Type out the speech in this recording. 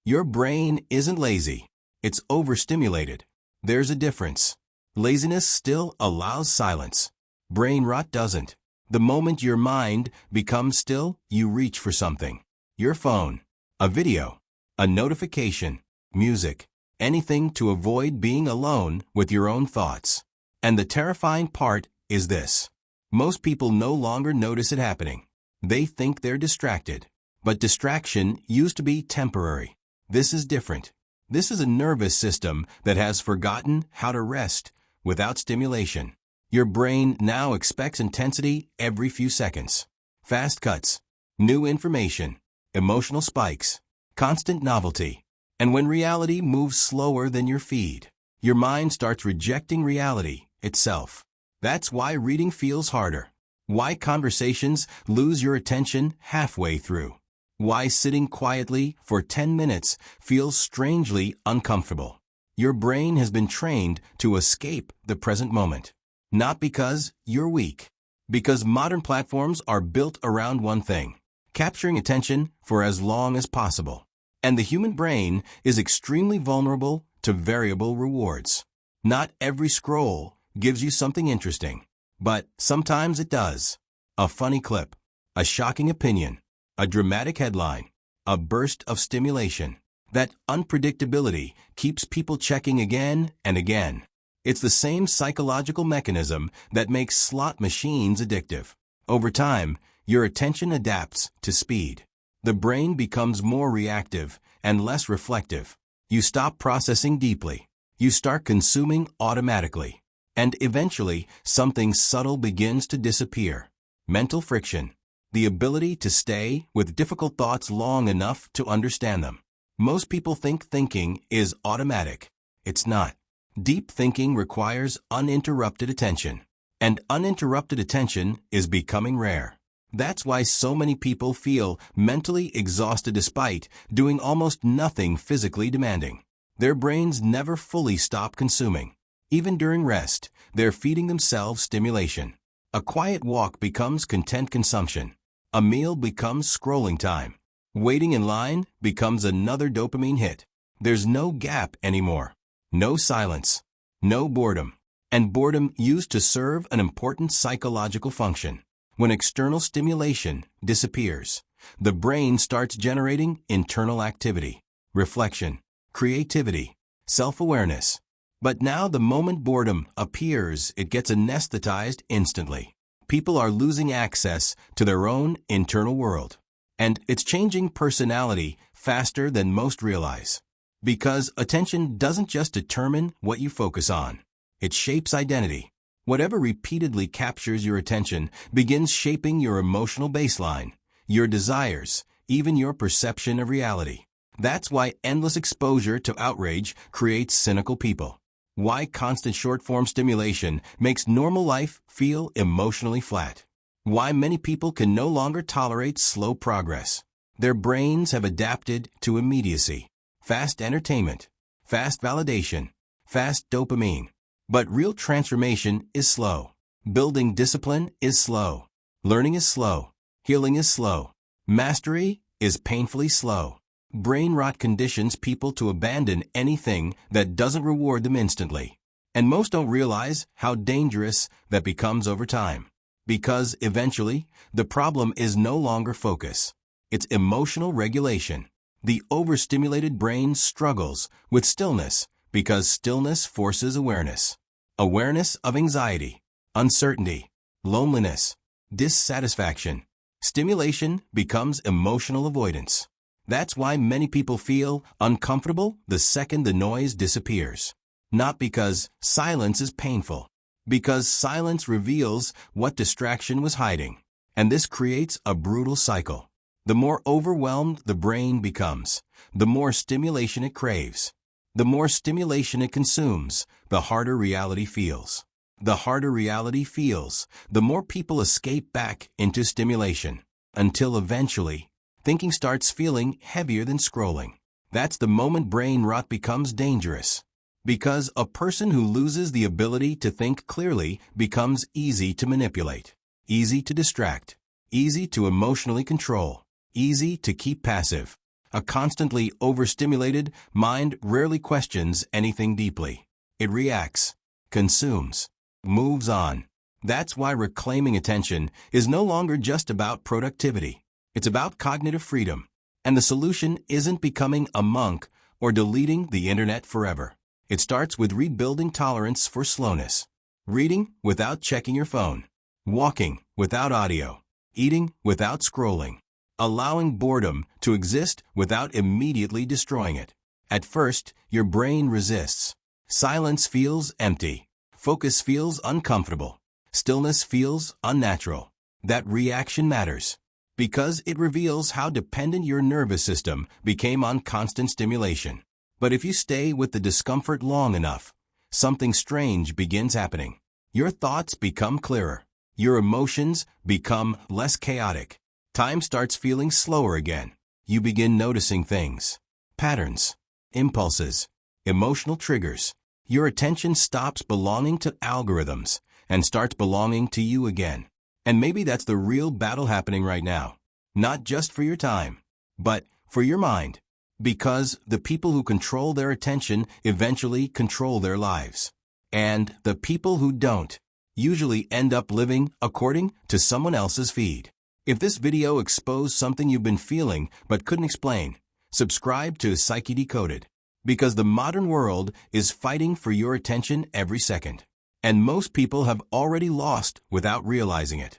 Your brain isn't lazy. It's overstimulated. There's a difference. Laziness still allows silence. Brain rot doesn't. The moment your mind becomes still, you reach for something. Your phone, a video, a notification, music, anything to avoid being alone with your own thoughts. And the terrifying part is this. Most people no longer notice it happening. They think they're distracted. But distraction used to be temporary. This is different. This is a nervous system that has forgotten how to rest without stimulation. Your brain now expects intensity every few seconds. Fast cuts, new information, emotional spikes, constant novelty. And when reality moves slower than your feed, your mind starts rejecting reality itself. That's why reading feels harder. Why conversations lose your attention halfway through. Why sitting quietly for 10 minutes feels strangely uncomfortable. Your brain has been trained to escape the present moment. Not because you're weak. Because modern platforms are built around one thing: capturing attention for as long as possible. And the human brain is extremely vulnerable to variable rewards. Not every scroll gives you something interesting, but sometimes it does. A funny clip, a shocking opinion, a dramatic headline, a burst of stimulation. That unpredictability keeps people checking again and again. It's the same psychological mechanism that makes slot machines addictive. Over time, your attention adapts to speed. The brain becomes more reactive and less reflective. You stop processing deeply. You start consuming automatically. And eventually, something subtle begins to disappear. Mental friction. The ability to stay with difficult thoughts long enough to understand them. Most people think thinking is automatic. It's not. Deep thinking requires uninterrupted attention. And uninterrupted attention is becoming rare. That's why so many people feel mentally exhausted despite doing almost nothing physically demanding. Their brains never fully stop consuming. Even during rest, they're feeding themselves stimulation. A quiet walk becomes content consumption. A meal becomes scrolling time. Waiting in line becomes another dopamine hit. There's no gap anymore. No silence. No boredom. And boredom used to serve an important psychological function. When external stimulation disappears, the brain starts generating internal activity, reflection, creativity, self-awareness. But now the moment boredom appears, it gets anesthetized instantly. People are losing access to their own internal world. And it's changing personality faster than most realize. Because attention doesn't just determine what you focus on. It shapes identity. Whatever repeatedly captures your attention begins shaping your emotional baseline, your desires, even your perception of reality. That's why endless exposure to outrage creates cynical people. Why constant short-form stimulation makes normal life feel emotionally flat. Why many people can no longer tolerate slow progress. Their brains have adapted to immediacy, fast entertainment, fast validation, fast dopamine. But real transformation is slow. Building discipline is slow. Learning is slow. Healing is slow. Mastery is painfully slow. Brain rot conditions people to abandon anything that doesn't reward them instantly. And most don't realize how dangerous that becomes over time. Because eventually, the problem is no longer focus. It's emotional regulation. The overstimulated brain struggles with stillness because stillness forces awareness. Awareness of anxiety, uncertainty, loneliness, dissatisfaction. Stimulation becomes emotional avoidance. That's why many people feel uncomfortable the second the noise disappears. Not because silence is painful. Because silence reveals what distraction was hiding. And this creates a brutal cycle. The more overwhelmed the brain becomes, the more stimulation it craves. The more stimulation it consumes, the harder reality feels. The harder reality feels, the more people escape back into stimulation. Until eventually, thinking starts feeling heavier than scrolling. That's the moment brain rot becomes dangerous. Because a person who loses the ability to think clearly becomes easy to manipulate, easy to distract, easy to emotionally control, easy to keep passive. A constantly overstimulated mind rarely questions anything deeply. It reacts, consumes, moves on. That's why reclaiming attention is no longer just about productivity. It's about cognitive freedom. And the solution isn't becoming a monk or deleting the internet forever. It starts with rebuilding tolerance for slowness. Reading without checking your phone. Walking without audio. Eating without scrolling. Allowing boredom to exist without immediately destroying it. At first, your brain resists. Silence feels empty. Focus feels uncomfortable. Stillness feels unnatural. That reaction matters because it reveals how dependent your nervous system became on constant stimulation. But if you stay with the discomfort long enough, something strange begins happening. Your thoughts become clearer. Your emotions become less chaotic. Time starts feeling slower again. You begin noticing things, patterns, impulses, emotional triggers. Your attention stops belonging to algorithms and starts belonging to you again. And maybe that's the real battle happening right now. Not just for your time, but for your mind. Because the people who control their attention eventually control their lives. And the people who don't usually end up living according to someone else's feed. If this video exposed something you've been feeling but couldn't explain, subscribe to Psyche Decoded. Because the modern world is fighting for your attention every second. And most people have already lost without realizing it.